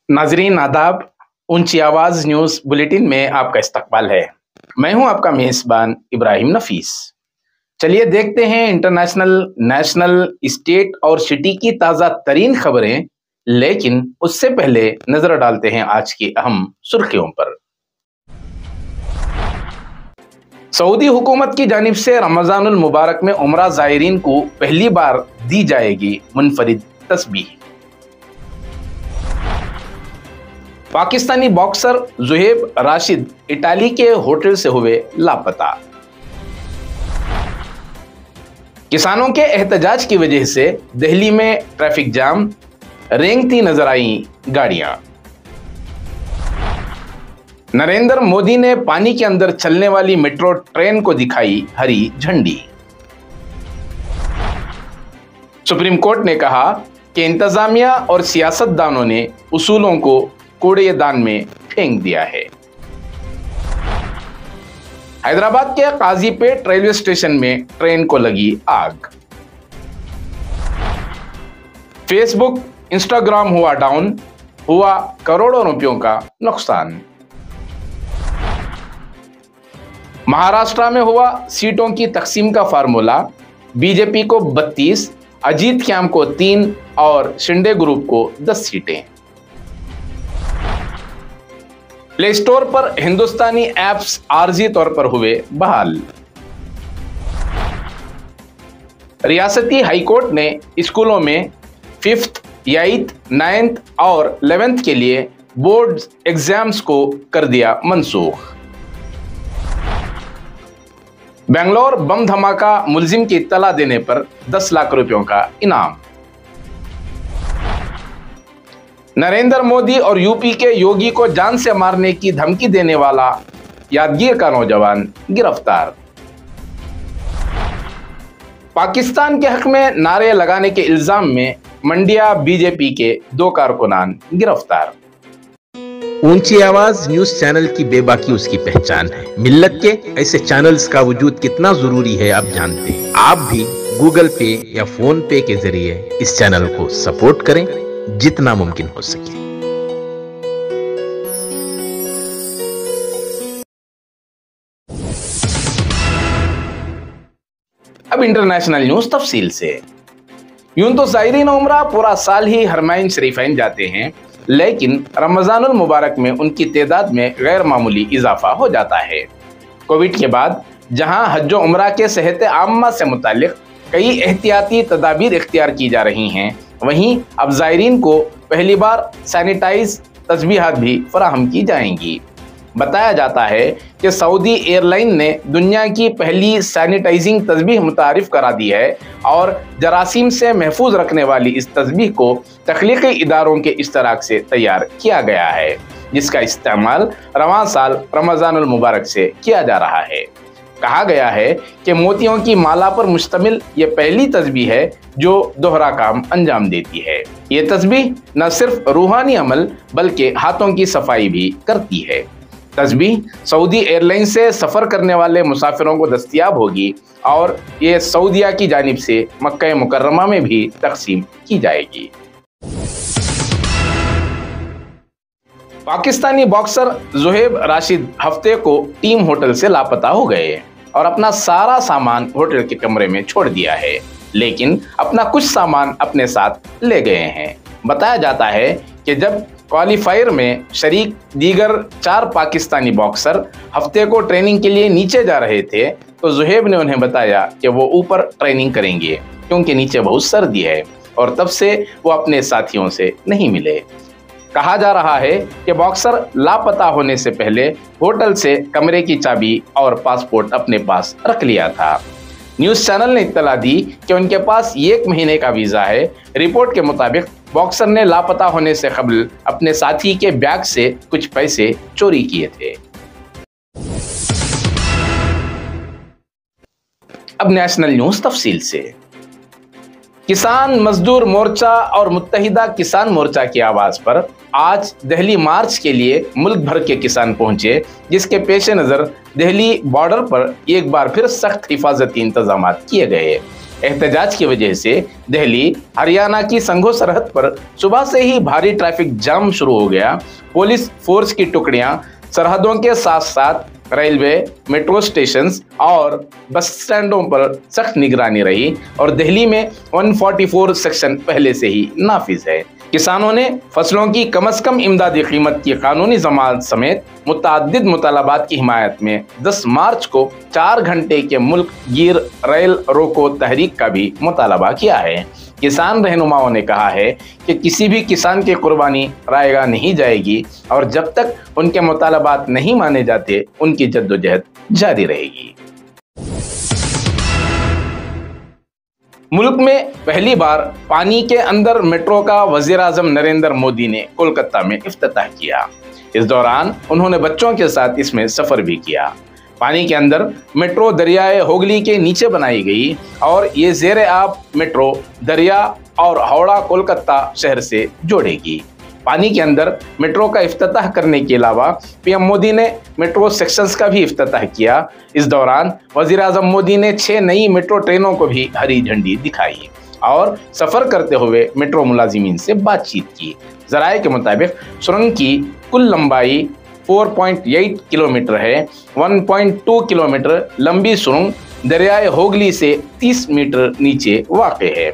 नाजरीन आदाब। ऊंची आवाज न्यूज बुलेटिन में आपका इस्तकबाल है। मैं हूं आपका मेजबान इब्राहिम नफीस। चलिए देखते हैं इंटरनेशनल, नेशनल, स्टेट और सिटी की ताज़ा तरीन खबरें, लेकिन उससे पहले नजर डालते हैं आज की अहम सुर्खियों पर। सऊदी हुकूमत की जानिब से रमजानुल मुबारक में उमरा ज़ायरीन को पहली बार दी जाएगी मुनफरिद तस्बीह। पाकिस्तानी बॉक्सर ज़ुहैब राशिद इटाली के होटल से हुए लापता। किसानों के एहतजाज की वजह से दिल्ली में ट्रैफिक जाम, रेंगती नजर आई गाड़ियां। नरेंद्र मोदी ने पानी के अंदर चलने वाली मेट्रो ट्रेन को दिखाई हरी झंडी। सुप्रीम कोर्ट ने कहा कि इंतजामिया और सियासतदानों ने उसूलों को कूड़ेदान में फेंक दिया है। हैदराबाद के काजीपेट रेलवे स्टेशन में ट्रेन को लगी आग। फेसबुक, इंस्टाग्राम हुआ डाउन, हुआ करोड़ों रुपयों का नुकसान। महाराष्ट्र में हुआ सीटों की तकसीम का फार्मूला, बीजेपी को 32, अजीत श्याम को 3 और शिंदे ग्रुप को 10 सीटें। प्ले स्टोर पर हिंदुस्तानी ऐप्स आरजी तौर पर हुए बहाल। रियासती हाईकोर्ट ने स्कूलों में 5th, 8th, 9th और 11th के लिए बोर्ड एग्जाम्स को कर दिया मनसूख। बेंगलोर बम धमाका, मुलजिम की इत्तला देने पर 10 लाख रुपयों का इनाम। नरेंद्र मोदी और यूपी के योगी को जान से मारने की धमकी देने वाला यादगीर का नौजवान गिरफ्तार। पाकिस्तान के हक में नारे लगाने के इल्जाम में मंडिया बीजेपी के 2 कारकुनान गिरफ्तार। ऊंची आवाज न्यूज चैनल की बेबाकी उसकी पहचान है। मिल्लत के ऐसे चैनल्स का वजूद कितना जरूरी है आप जानते हैं। आप भी गूगल पे या फोन पे के जरिए इस चैनल को सपोर्ट करें जितना मुमकिन हो सके। अब इंटरनेशनल न्यूज तफसील से। यूं तो ज़ायरीन उम्रा पूरा साल ही हरमैन शरीफैन जाते हैं, लेकिन रमजानुल मुबारक में उनकी तादाद में गैर मामूली इजाफा हो जाता है। कोविड के बाद जहां हज व उम्रा के सेहत आम्मा से मुतालिक कई एहतियाती तदाबीर इख्तियार की जा रही हैं, वहीं अब ज़ायरीन को पहली बार सैनिटाइज तस्बीहात भी फराहम की जाएंगी। बताया जाता है कि सऊदी एयरलाइन ने दुनिया की पहली सैनिटाइजिंग तस्बीह मुतारिफ करा दी है और जरासीम से महफूज रखने वाली इस तस्बीह को तख्लीकी इदारों के इश्तराक से तैयार किया गया है, जिसका इस्तेमाल रवां साल रमजानुल मुबारक से किया जा रहा है। कहा गया है कि मोतियों की माला पर मुश्तमिल ये पहली तस्बीह है जो दोहरा काम अंजाम देती है। ये तस्बीह न सिर्फ रूहानी अमल बल्कि हाथों की सफाई भी करती है। तस्बीह सऊदी एयरलाइन से सफ़र करने वाले मुसाफिरों को दस्तयाब होगी और ये सऊदिया की जानिब से मक्का मुकर्रमा में भी तकसीम की जाएगी। पाकिस्तानी बॉक्सर ज़ुहैब राशिद हफ्ते को टीम होटल से लापता हो गए और अपना सारा सामान होटल के कमरे में छोड़ दिया है, लेकिन अपना कुछ सामान अपने साथ ले गए हैं। बताया जाता है कि जब क्वालिफायर में शरीक दीगर 4 पाकिस्तानी बॉक्सर हफ्ते को ट्रेनिंग के लिए नीचे जा रहे थे तो ज़ुहैब ने उन्हें बताया कि वो ऊपर ट्रेनिंग करेंगे क्योंकि नीचे बहुत सर्दी है, और तब से वो अपने साथियों से नहीं मिले। कहा जा रहा है कि बॉक्सर लापता होने से पहले होटल से कमरे की चाबी और पासपोर्ट अपने पास रख लिया था। न्यूज़ चैनल ने इत्तला दी कि उनके पास 1 महीने का वीज़ा है। रिपोर्ट के मुताबिक बॉक्सर ने लापता होने से कबल अपने साथी के बैग से कुछ पैसे चोरी किए थे। अब नेशनल न्यूज़ तफसील से। किसान मजदूर मोर्चा और मुत्तहिदा किसान मोर्चा की आवाज़ पर आज दिल्ली मार्च के लिए मुल्क भर के किसान पहुंचे, जिसके पेश नज़र दिल्ली बॉर्डर पर एक बार फिर सख्त हिफाजती इंतजाम किए गए। एहतजाज की वजह से दिल्ली हरियाणा की संघो सरहद पर सुबह से ही भारी ट्रैफिक जाम शुरू हो गया। पुलिस फोर्स की टुकड़ियां सरहदों के साथ साथ रेलवे, मेट्रो स्टेशन और बस स्टैंडों पर सख्त निगरानी रही और दिल्ली में 144 सेक्शन पहले से ही नाफिज है। किसानों ने फसलों की कम से कम इमदादी कीमत की कानूनी जमानत समेत मुतअद्दिद मुतालबात की हिमायत में 10 मार्च को 4 घंटे के मुल्क गिर रेल रोको तहरीक का भी मुतालबा किया है। किसान रहनुमाओं ने कहा है कि किसी भी किसान की कुर्बानी रायगा नहीं जाएगी और जब तक उनके मुतालबात नहीं माने जाते उनकी जद्दोजहद जारी रहेगी। मुल्क में पहली बार पानी के अंदर मेट्रो का वजीर आजम नरेंद्र मोदी ने कोलकाता में इफ्तिताह किया। इस दौरान उन्होंने बच्चों के साथ इसमें सफर भी किया। पानी के अंदर मेट्रो दरियाए होगली के नीचे बनाई गई और ये ज़ेरे आब मेट्रो दरिया और हावड़ा कोलकाता शहर से जोड़ेगी। पानी के अंदर मेट्रो का इफ्तिताह करने के अलावा पीएम मोदी ने मेट्रो सेक्शंस का भी इफ्तिताह किया। इस दौरान वजीर आजम मोदी ने 6 नई मेट्रो ट्रेनों को भी हरी झंडी दिखाई और सफर करते हुए मेट्रो मुलाजिमीन से बातचीत की। जराये के मुताबिक सुरंग की कुल लंबाई 4.8 किलोमीटर है। 1.2 किलोमीटर लंबी सुरंग दरियाए होगली से 30 मीटर नीचे वाक़ है।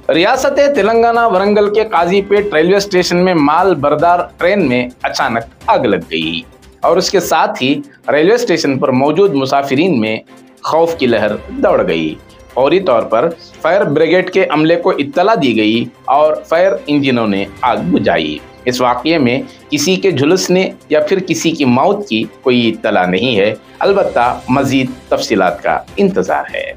रियासत तेलंगाना वरंगल के काजीपेट रेलवे स्टेशन में माल बरदार ट्रेन में अचानक आग लग गई और उसके साथ ही रेलवे स्टेशन पर मौजूद मुसाफिरीन में खौफ की लहर दौड़ गई। फौरी तौर पर फायर ब्रिगेड के अमले को इत्तला दी गई और फायर इंजनों ने आग बुझाई। इस वाक़ये में किसी के झुलसने या फिर किसी की मौत की कोई इत्तला नहीं है, अलबत्ता मजीद तफसीलात का इंतजार है।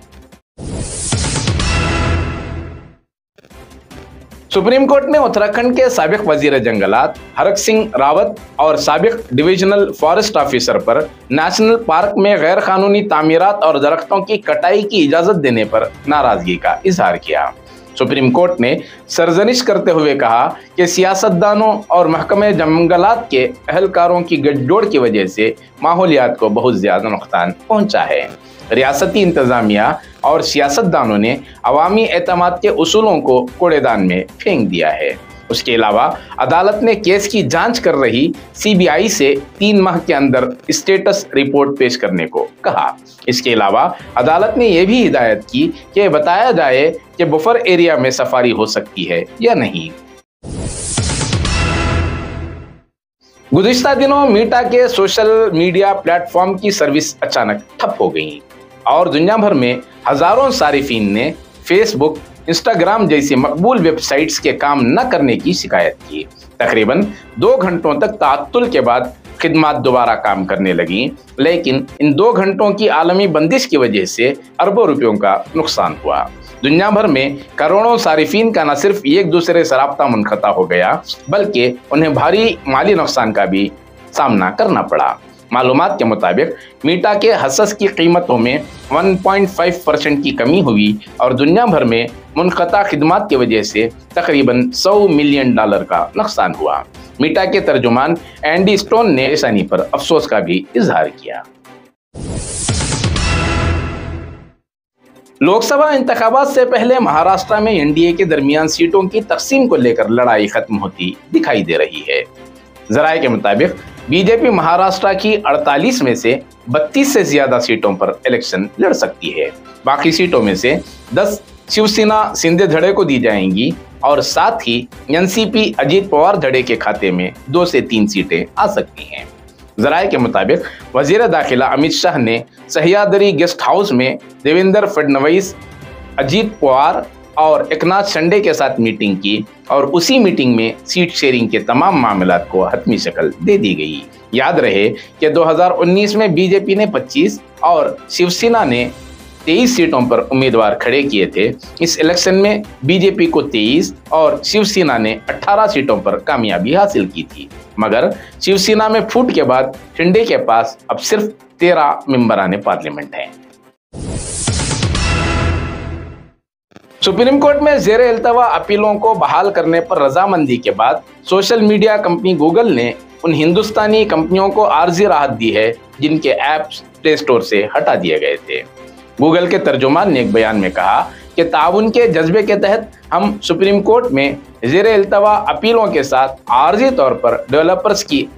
सुप्रीम कोर्ट ने उत्तराखंड के साबिक वजीर जंगलात हरक सिंह रावत और साबिक डिविजनल फॉरेस्ट ऑफिसर पर नेशनल पार्क में गैर कानूनी तामीरात और दरख्तों की कटाई की इजाजत देने पर नाराजगी का इजहार किया। सुप्रीम कोर्ट ने सरजनिश करते हुए कहा कि सियासतदानों और महकमे जंगलात के अहलकारों की गठजोड़ की वजह से माहौलियात को बहुत ज्यादा नुकसान पहुंचा है। रियासती इंतजामिया और सियासतदानों ने अवामी एतमाद के उसूलों को कूड़ेदान में फेंक दिया है। उसके अलावा अदालत ने केस की जांच कर रही सीबीआई से 3 माह के अंदर स्टेटस रिपोर्ट पेश करने को कहा। इसके अलावा अदालत ने यह भी हिदायत की कि बताया जाए कि बफर एरिया में सफारी हो सकती है या नहीं। गुज़िश्ता दिनों मीटा के सोशल मीडिया प्लेटफॉर्म की सर्विस अचानक ठप हो गई और दुनिया भर में हजारों सारिफीन ने फेसबुक, इंस्टाग्राम जैसी मकबूल वेबसाइट्स के काम न करने की शिकायत की। तकरीबन 2 घंटों तक ताअत्तुल के बाद खिदमात दोबारा काम करने लगी, लेकिन इन 2 घंटों की आलमी बंदिश की वजह से अरबों रुपयों का नुकसान हुआ। दुनिया भर में करोड़ों सारिफीन का न सिर्फ एक दूसरे से राब्ता मुनक़ता हो गया, बल्कि उन्हें भारी माली नुकसान का भी सामना करना पड़ा। मालूमात के मुताबिक मीटा के हसस की कीमतों में 1.5% की कमी हुई और दुनिया भर में मुनक़ता खिदमात की वजह से तकरीबन $100 मिलियन का नुकसान हुआ। मीटा के तर्जुमान एंडी स्टोन ने परेशानी पर अफसोस का भी इजहार किया। लोकसभा इंतखाबात से पहले महाराष्ट्र में एनडीए के दरमियान सीटों की तकसीम को लेकर लड़ाई खत्म होती दिखाई दे रही है। जराये के मुताबिक बीजेपी महाराष्ट्र की 48 में से 32 से ज्यादा सीटों पर इलेक्शन लड़ सकती है। बाकी सीटों में से 10 शिवसेना शिंदे धड़े को दी जाएंगी और साथ ही एनसीपी अजीत पवार धड़े के खाते में 2 से 3 सीटें आ सकती हैं। जराये के मुताबिक वजीर दाखिला अमित शाह ने सह्याद्री गेस्ट हाउस में देवेंद्र फडणवीस, अजीत पवार और एकनाथ शिंदे के साथ मीटिंग की और उसी मीटिंग में सीट शेयरिंग के तमाम मामलात को हतमी शक्ल दे दी गई। याद रहे कि 2019 में बीजेपी ने 25 और शिवसेना ने 23 सीटों पर उम्मीदवार खड़े किए थे। इस इलेक्शन में बीजेपी को 23 और शिवसेना ने 18 सीटों पर कामयाबी हासिल की थी, मगर शिवसेना में फूट के बाद शिंदे के पास अब सिर्फ 13 मेंबरान पार्लियामेंट हैं। सुप्रीम कोर्ट में ज़ेरे इल्तवा अपीलों को बहाल करने पर रजामंदी के बाद सोशल मीडिया कंपनी गूगल ने उन हिंदुस्तानी कंपनियों को आर्जी राहत दी है जिनके ऐप्स प्ले स्टोर से हटा दिए गए थे। गूगल के तर्जुमान ने एक बयान में कहा कि ताउन के जज्बे के तहत हम सुप्रीम कोर्ट में ज़ेरे इल्तवा अपीलों के साथ आर्जी तौर पर डेवलपर्स की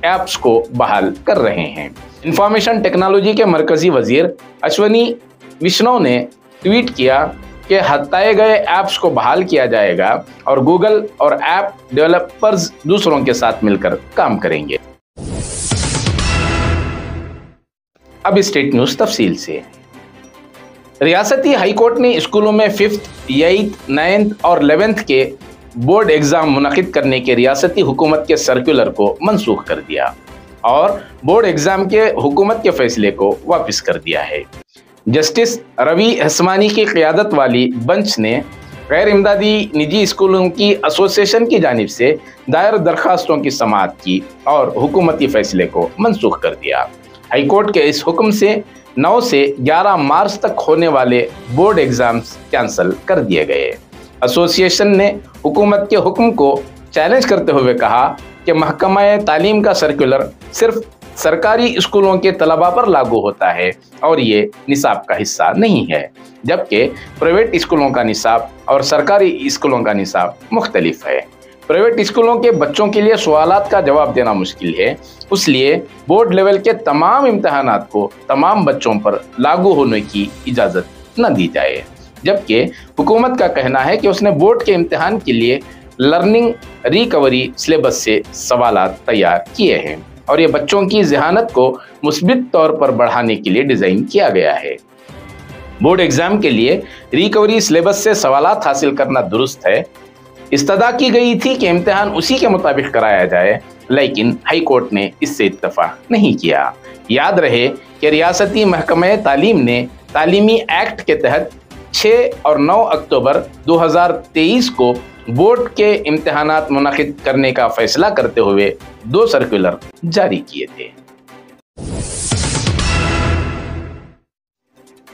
ऐप्स को बहाल कर रहे हैं। इंफॉर्मेशन टेक्नोलॉजी के मरकजी वजीर अश्वनी विष्णु ने ट्वीट किया कि हटाए गए ऐप्स को बहाल किया जाएगा और गूगल और ऐप डेवलपर्स दूसरों के साथ मिलकर काम करेंगे। अब स्टेट न्यूज तफसील से। रियासती हाई कोर्ट ने स्कूलों में 5th, 8th, 9th और 11th के बोर्ड एग्जाम मुनक़िद करने के रियासती हुकूमत के सर्कुलर को मनसूख कर दिया और बोर्ड एग्जाम के हुकूमत के फैसले को वापस कर दिया है। जस्टिस रवि हसमानी की क़ियादत वाली बेंच ने गैर इमदादी निजी स्कूलों की एसोसिएशन की जानिब से दायर दरखास्तों की समाअत की और हुकूमती फैसले को मनसूख कर दिया। हाई कोर्ट के इस हुक्म से 9 से 11 मार्च तक होने वाले बोर्ड एग्जाम्स कैंसिल कर दिए गए। एसोसिएशन ने हुकूमत के हुक्म को चैलेंज करते हुए कहा कि महकमा तालीम का सर्कुलर सिर्फ सरकारी स्कूलों के तलबा पर लागू होता है और ये निसाब का हिस्सा नहीं है, जबकि प्राइवेट स्कूलों का निसाब और सरकारी स्कूलों का निसाब मुख्तलिफ है। प्राइवेट स्कूलों के बच्चों के लिए सवालात का जवाब देना मुश्किल है, इसलिए बोर्ड लेवल के तमाम इम्तहानात को तमाम बच्चों पर लागू होने की इजाज़त न दी जाए। जबकि हुकूमत का कहना है कि उसने बोर्ड के इम्तिहान के लिए लर्निंग रिकवरी सिलेबस से सवालात तैयार किए हैं और ये बच्चों की ज़हानत को मुस्बित तौर पर बढ़ाने के लिए डिज़ाइन किया गया है। बोर्ड एग्ज़ाम के लिए रिकवरी सिलेबस से सवालात हासिल करना दुरुस्त है। इस्तदा की गई थी कि इम्तिहान उसी के मुताबिक कराया जाए, लेकिन हाई कोर्ट ने इससे इत्तफाक नहीं किया। याद रहे कि रियासती महकमा तालीम ने तालीमी एक्ट के तहत 6 और 9 अक्टूबर 2023 को बोर्ड के इम्तिहानात मुनक़िद करने का फैसला करते हुए 2 सर्कुलर जारी किए थे।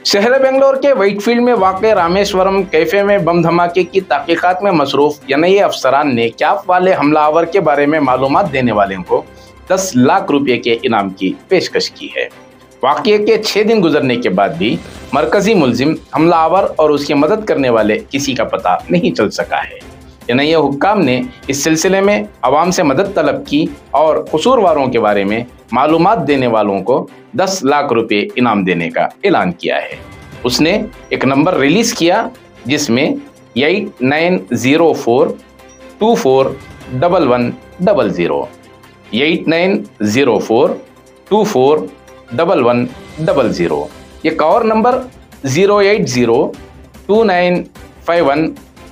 शहर बेंगलोर के व्हाइटफील्ड में वाक़े रामेश्वरम कैफे में बम धमाके की तहकीकात में मसरूफ एनआईए अफसरान ने कैफ वाले हमलावर के बारे में मालूमात देने वाले को 10 लाख रुपए के इनाम की पेशकश की है। वाक़े के 6 दिन गुजरने के बाद भी मरकजी मुलजिम, हमलावर और उसकी मदद करने वाले किसी का पता नहीं चल सका है। एनआईए हुक्काम ने इस सिलसिले में आवाम से मदद तलब की और कसूरवारों के बारे में मालूमात देने वालों को 10 लाख रुपए इनाम देने का ऐलान किया है। उसने एक नंबर रिलीज़ किया जिसमें 8904241100 8904241100। एक और नंबर 08029510900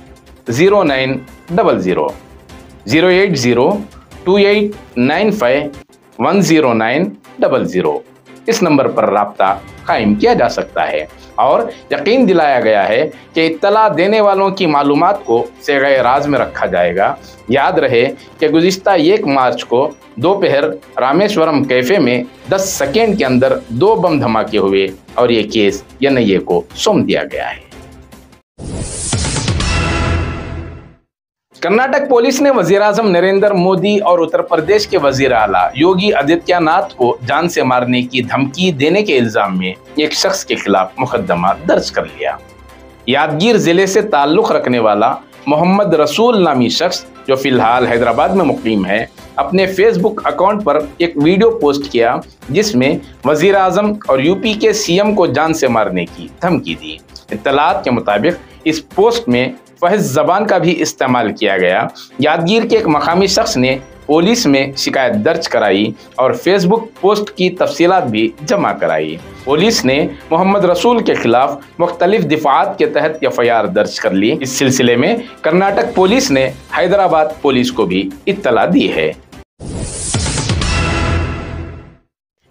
08028951090। इस नंबर पर राब्ता कायम किया जा सकता है और यकीन दिलाया गया है कि इत्तला देने वालों की मालूमात को सेग़े राज में रखा जाएगा। याद रहे कि गुज़िश्ता 1 मार्च को दोपहर रामेश्वरम कैफे में 10 सेकेंड के अंदर 2 बम धमाके हुए और ये केस एनआईए को सौंप दिया गया है। कर्नाटक पुलिस ने वज़ीर-ए-आज़म नरेंद्र मोदी और उत्तर प्रदेश के वज़ीर आला योगी आदित्यनाथ को जान से मारने की धमकी देने के इल्ज़ाम में एक शख्स के खिलाफ मुकदमा दर्ज कर लिया। यादगीर जिले से ताल्लुक़ रखने वाला मोहम्मद रसूल नामी शख्स, जो फिलहाल हैदराबाद में मुकीम है, अपने फेसबुक अकाउंट पर एक वीडियो पोस्ट किया जिसमें वज़ीर-ए-आज़म और यूपी के सीएम को जान से मारने की धमकी दी। इत्तलात के मुताबिक इस पोस्ट में फहश ज़बान का भी इस्तेमाल किया गया। यादगीर के एक मकामी शख्स ने पुलिस में शिकायत दर्ज कराई और फेसबुक पोस्ट की तफसीलात भी जमा कराई। पुलिस ने मोहम्मद रसूल के खिलाफ मुख्तलिफ दिफात के तहत एफआईआर दर्ज कर ली। इस सिलसिले में कर्नाटक पुलिस ने हैदराबाद पुलिस को भी इत्तला दी है।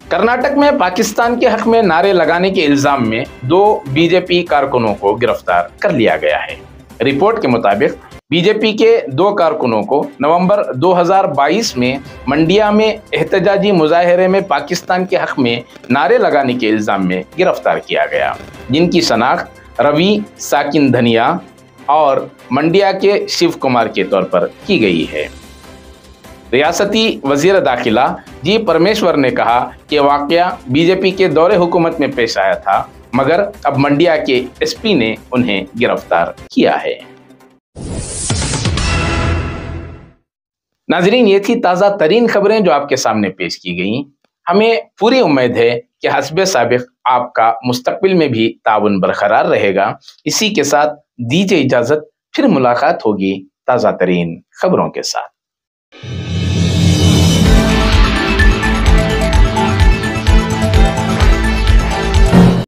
कर्नाटक में पाकिस्तान के हक में नारे लगाने के इल्ज़ाम में 2 बीजेपी कारकुनों को गिरफ्तार कर लिया गया है। रिपोर्ट के मुताबिक बीजेपी के 2 कारकुनों को नवंबर 2022 में मंडिया में एहतजाजी मुजाहरे में पाकिस्तान के हक में नारे लगाने के इल्ज़ाम में गिरफ्तार किया गया, जिनकी शनाख्त रवि साकिन धनिया, और मंडिया के शिव कुमार के तौर पर की गई है। रियासती वजीर दाखिला जी परमेश्वर ने कहा कि वाकया बीजेपी के दौरे हुकूमत में पेश आया था, मगर अब मंडिया के एसपी ने उन्हें गिरफ्तार किया है। नाजरीन, ये थी ताज़ा तरीन खबरें जो आपके सामने पेश की गई। हमें पूरी उम्मीद है कि हस्बे साबिक आपका मुस्तकबिल में भी ताउन बरकरार रहेगा। इसी के साथ दीजिए इजाजत, फिर मुलाकात होगी ताज़ा तरीन खबरों के साथ।